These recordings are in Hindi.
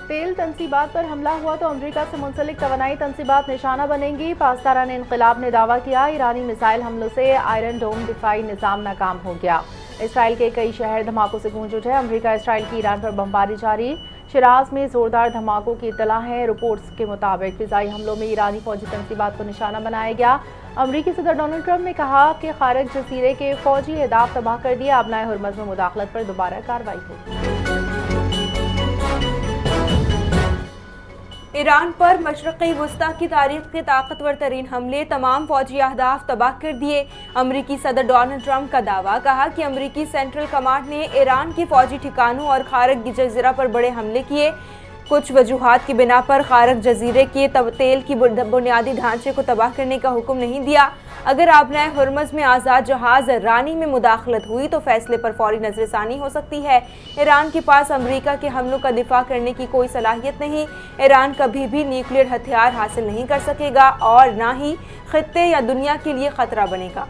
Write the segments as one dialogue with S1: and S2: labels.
S1: तेल तनसीबात पर हमला हुआ तो अमरीका से मुंसलिक तवानाई तनसीबात निशाना बनेंगी। पासदारान इनकलाब ने दावा किया, ईरानी मिसाइल हमलों से आयरन डोम दिफाई निज़ाम नाकाम हो गया। इसराइल के कई शहर धमाकों से गूंज उठे। अमरीका इसराइल की ईरान पर बमबारी जारी। शिराज में जोरदार धमाकों की इत्तला है। रिपोर्ट्स के मुताबिक फिजाई हमलों में ईरानी फौजी तनसीबात को निशाना बनाया गया। अमरीकी सदर डोनाल्ड ट्रंप ने कहा कि खारज जजीरे के फौजी अहदाफ तबाह कर दिया। अबनाए हुर्मज़ में मुदाखलत पर दोबारा कार्रवाई होगी।
S2: ईरान पर मशरक़ी वस्ता की तारीख के ताकतवर तरीन हमले, तमाम फौजी अहदाफ तबाह कर दिए। अमरीकी सदर डोनाल्ड ट्रंप का दावा, कहा कि अमरीकी सेंट्रल कमांड ने ईरान के फौजी ठिकानों और खारग जजीरा पर बड़े हमले किए। कुछ वजूहात की बिना पर खारग जजीरे के तेल की बुनियादी ढांचे को तबाह करने का हुक्म नहीं दिया। अगर आबनाए हुर्मज़ में आज़ाद जहाज रानी में मुदाखलत हुई तो फैसले पर फौरी नजरसानी हो सकती है। ईरान के पास अमरीका के हमलों का दिफा करने की कोई सलाहियत नहीं। ईरान कभी भी न्यूक्लियर हथियार हासिल नहीं कर सकेगा और ना ही खित्ते या दुनिया के लिए खतरा बनेगा।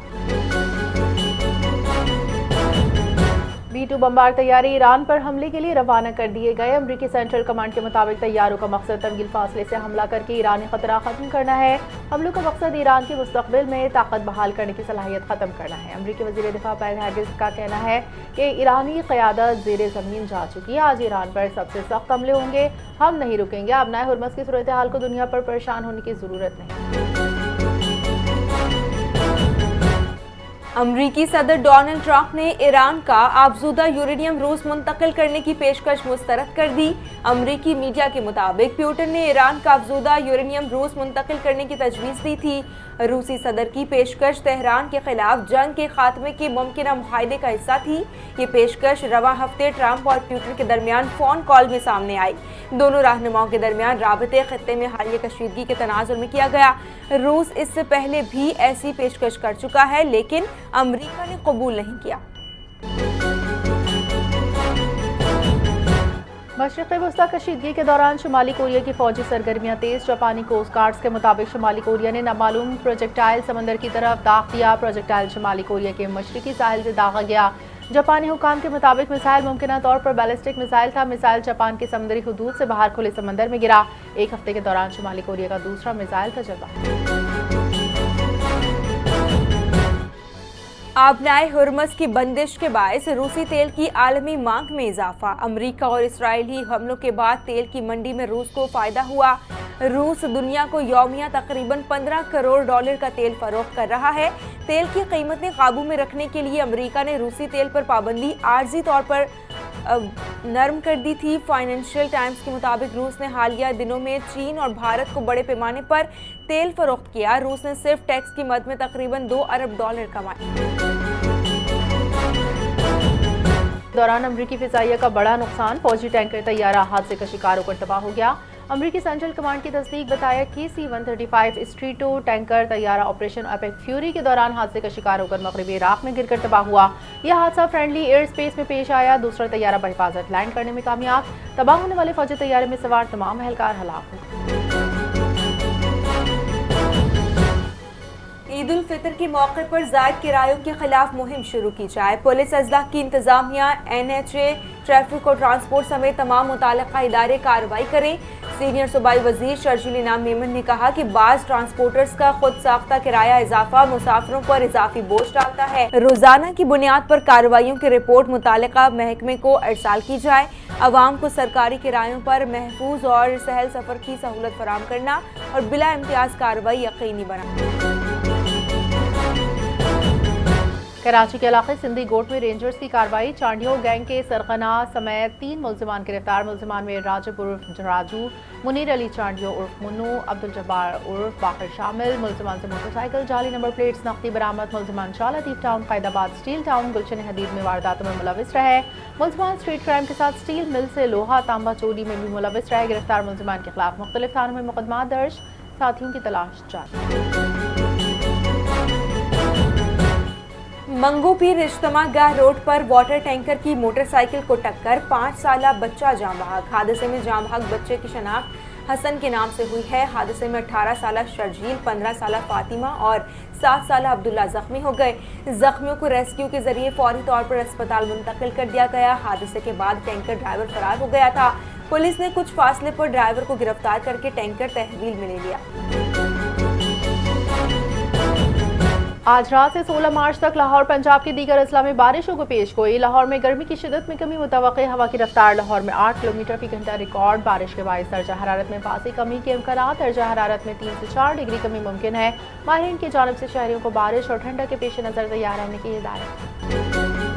S1: B-2 बमबार तैयारे ईरान पर हमले के लिए रवाना कर दिए गए। अमरीकी सेंट्रल कमांड के मुताबिक तैयारों का मकसद तवील फासले से हमला करके ईरानी खतरा खत्म करना है। हमलों का मकसद ईरान के मुस्तकबिल में ताकत बहाल करने की सलाहियत खत्म करना है। अमरीकी वज़ीर दिफा पैट हेगेस का कहना है कि ईरानी क़यादत ज़ेरे ज़मीन जा चुकी है। आज ईरान पर सबसे सख्त हमले होंगे, हम नहीं रुकेंगे। अबनाए हुर्मज़ की सूरत हाल को दुनिया पर परेशान होने की ज़रूरत नहीं।
S2: अमरीकी सदर डोनाल्ड ट्रंप ने ईरान का आबजूदा यूरेनियम रूस मुंतकिल करने की पेशकश मुस्तरद कर दी। अमरीकी मीडिया के मुताबिक पुतिन ने ईरान का आबजूदा यूरेनियम रूस मुंतकिल करने की तजवीज़ दी थी। रूसी सदर की पेशकश तेहरान के खिलाफ जंग के खात्मे के मुमकिन मुआहदे का हिस्सा थी। ये पेशकश रवां हफ्ते ट्रंप और पुतिन के दरमियान फ़ोन कॉल में सामने आई। दोनों रहनुमाओं के दरमियान राबते खत्ते में हालिया कशीदगी के तनाजुर में किया गया। रूस इससे पहले भी ऐसी पेशकश कर चुका है, लेकिन अमरीका ने कबूल नहीं किया।
S1: मशरिक़ी वस्ता कशीदगी के दौरान शुमाली कोरिया की फौजी सरगर्मियां तेज। जापानी कोस्ट गार्ड्स के मुताबिक शुमाली कोरिया ने नामालूम प्रोजेक्टाइल समंदर की तरफ दाग दिया। प्रोजेक्टाइल शुमाली कोरिया के मशरकी साहिल से दागा गया। जापानी हुकाम के मुताबिक मिसाइल मुमकिन तौर पर बैलिस्टिक मिसाइल था। मिसाइल जापान की समुद्री हुदूद से बाहर खुले समंदर में गिरा। एक हफ्ते के दौरान शुमाली कोरिया का दूसरा मिसाइल तजर्बा।
S2: आबनाए हुर्मज़ की बंदिश के बायस रूसी तेल की आलमी मांग में इजाफा। अमरीका और इसराइली हमलों के बाद तेल की मंडी में रूस को फायदा हुआ। रूस दुनिया को यौमिया तकरीबन 15 करोड़ डॉलर का तेल फरोख्त कर रहा है। तेल की कीमतें काबू में रखने के लिए अमरीका ने रूसी तेल पर पाबंदी आर्जी तौर पर नरम कर दी थी। फाइनेंशियल टाइम्स के मुताबिक रूस ने हालिया दिनों में चीन और भारत को बड़े पैमाने पर तेल फरोख्त किया। रूस ने सिर्फ टैक्स की मद में तकरीबन 2 अरब डॉलर कमाए।
S1: दौरान अमरीकी फिजाइया का बड़ा नुकसान। फौजी टैंकर तैयारा हादसे का शिकार होकर तबाह हो गया। अमरीकी सेंट्रल कमांड की तस्दीक बताया कि C-135 स्ट्रीटो टैंकर तैयारा ऑपरेशन एपिक फ्यूरी के दौरान हादसे का शिकार होकर मगरबी इराक में गिरकर तबाह हुआ। यह हादसा फ्रेंडली एयर स्पेस में पेश आया। दूसरा तैयारा बहिफाजत लैंड करने में कामयाब। तबाह होने वाले फौजी तैयारे में सवार तमाम एहलकार हलाक हुए।
S2: ईद उल फितर के मौके पर जायद किरायों के खिलाफ मुहिम शुरू की जाए। पुलिस अजला की इंतजामिया, NHA, ट्रैफिक और ट्रांसपोर्ट समेत तमाम मुताल्लिका इदारे कार्रवाई करें। सीनियर सूबाई वजीर शर्जील इनाम मेमन ने कहा कि बाज़ ट्रांसपोर्टर्स का खुद साख्ता किराया इजाफा मुसाफिरों पर इजाफी बोझ डालता है। रोजाना की बुनियाद पर कार्रवाइयों की रिपोर्ट मुताल्लिका महकमे को इरसाल की जाए। अवाम को सरकारी किरायों पर महफूज और सहल सफर की सहूलत फराहम करना और बिला इम्तियाज कार्रवाई यकीनी बनाना।
S1: कराची के इलाके सिंधी गोट में रेंजर्स की कार्रवाई। चांडियों गैंग के सरगना समेत 3 मुल्जिमान गिरफ्तार। मुल्जिमान में राजब उर्फ राजू, मुनीर अली चांडियों उर्फ मुन्नू, अब्दुल जब्बार उर्फ बाकर शामिल। मुल्जिमान से मोटरसाइकिल, जाली नंबर प्लेट्स, नकदी बरामद। मुल्जिमान शालादीप टाउन, कैदाबाद स्टील टाउन, गुलशन हदीद में वारदातों में मुलविस रहे। मुल्जिमान स्ट्रीट क्राइम के साथ स्टील मिल से लोहा तांबा चोरी में भी मुलविस रहे। गिरफ्तार मुल्जिमान के खिलाफ मुख्तलिफ थानों में मुकदमा दर्ज। साथियों की तलाश जारी।
S2: मंगोपीर इज्तिमा गाह रोड पर वाटर टैंकर की मोटरसाइकिल को टक्कर, 5 साला बच्चा जाँ बहक। हादसे में जाँ बहक बच्चे की शनाख्त हसन के नाम से हुई है। हादसे में 18 साला शर्जील, 15 साला फातिमा और 7 साला अब्दुल्ला जख्मी हो गए। जख्मियों को रेस्क्यू के जरिए फौरी तौर पर अस्पताल मुंतकिल कर दिया गया। हादसे के बाद टैंकर ड्राइवर फरार हो गया था। पुलिस ने कुछ फासले पर ड्राइवर को गिरफ्तार करके टैंकर तहवील में ले लिया।
S1: आज रात से 16 मार्च तक लाहौर पंजाब के दीगर अजला में बारिशों को पेश गोई। लाहौर में गर्मी की शिदत में कमी मुतवक्के। हवा की रफ्तार लाहौर में 8 किलोमीटर फी घंटा रिकॉर्ड। बारिश के बायस दर्जा हरारत में बासी कमी के इम्कान। दर्जा हरारत में 3 से 4 डिग्री कमी मुमकिन है। माहिरीन की जानिब से शहरियों को बारिश और ठंडक के पेश नज़र तैयार रहने की हिदायत।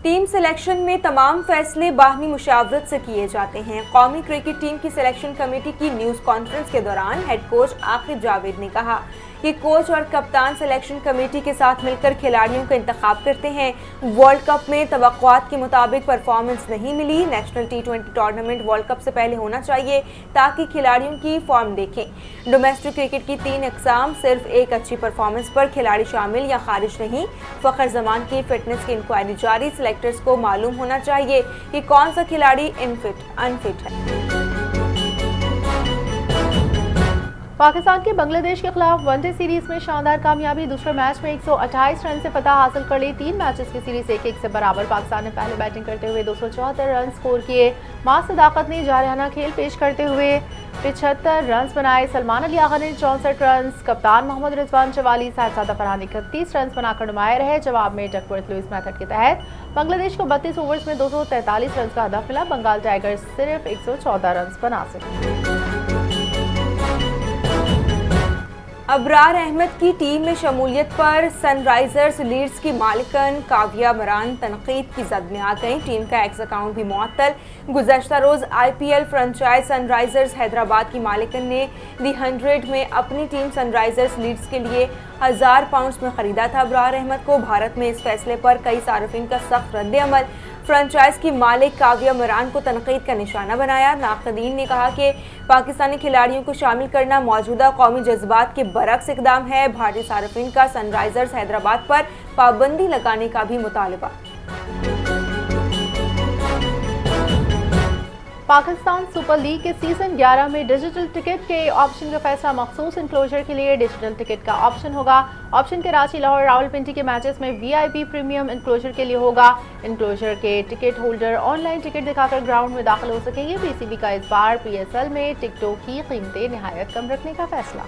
S2: टीम सिलेक्शन में तमाम फैसले बाहमी मुशावरत से किए जाते हैं। कौमी क्रिकेट टीम की सिलेक्शन कमेटी की न्यूज़ कॉन्फ्रेंस के दौरान हेड कोच आकिब जावेद ने कहा कि कोच और कप्तान सिलेक्शन कमेटी के साथ मिलकर खिलाड़ियों का इंतखाब करते हैं। वर्ल्ड कप में तवक्कुआत के मुताबिक परफॉर्मेंस नहीं मिली। National T20 tournament world cup से पहले होना चाहिए ताकि खिलाड़ियों की फॉर्म देखें। डोमेस्टिक क्रिकेट की 3 अक़साम, सिर्फ एक अच्छी परफॉर्मेंस पर खिलाड़ी शामिल या खारिज नहीं। फ़खर जमान की फिटनेस की इंक्वायरी जारी। सिलेक्टर्स को मालूम होना चाहिए कि कौन सा खिलाड़ी अनफिट है।
S1: पाकिस्तान की बांग्लादेश के खिलाफ वनडे सीरीज में शानदार कामयाबी। दूसरे मैच में 128 रन से फतह हासिल कर ली। 3 मैचेस की सीरीज 1-1 से बराबर। पाकिस्तान ने पहले बैटिंग करते हुए 274 रन स्कोर किए। मां सदाकत ने जारहाना खेल पेश करते हुए 75 रन बनाए। सलमान अली आगा ने 64 रन, कप्तान मोहम्मद रिजवान 44, साहिबजादा फरहान 31 रन बनाकर नुमाया रहे। जवाब में डकवर्थ लुइस मेथड के तहत बांग्लादेश को 32 ओवर्स में 243 रन का हदफ मिला। बंगाल टाइगर्स सिर्फ 114 रन बना सके।
S2: अबरार अहमद की टीम में शमूलियत पर सनराइजर्स लीड्स की मालिकन काव्या मरान तनकीद की जद में आ गई। टीम का एक्स अकाउंट भी मुअत्तल। गुज़श्ता रोज़ IPL फ्रेंचाइज सनराइजर्स हैदराबाद की मालिकन ने दी 100 में अपनी टीम सनराइजर्स लीड्स के लिए 1000 पाउंड में ख़रीदा था। अबरार अहमद को भारत में इस फैसले पर कई सार्फिन का सख्त रद्द-ए-अमल। फ्रेंचाइज की मालिक काव्या मरान को तनकीद का निशाना बनाया। नाक़दीन ने कहा कि पाकिस्तानी खिलाड़ियों को शामिल करना मौजूदा कौमी जज्बात के बरक्स इक़दाम है। भारतीय सार्फिन का सनराइजर्स हैदराबाद पर पाबंदी लगाने का भी मुतालबा।
S1: पाकिस्तान सुपर लीग के सीजन 11 में डिजिटल टिकट के ऑप्शन का फैसला मखसूस इनक्लोजर के लिए डिजिटल टिकट का ऑप्शन होगा। ऑप्शन कराची, लाहौर, रावलपिंडी के मैचेस में VIP प्रीमियम इनक्लोजर के लिए होगा। इनक्लोजर के टिकट होल्डर ऑनलाइन टिकट दिखाकर ग्राउंड में दाखिल हो सकेंगे। PCB का इस बार PSL में टिकटों की कीमतें निहायत कम रखने का फैसला।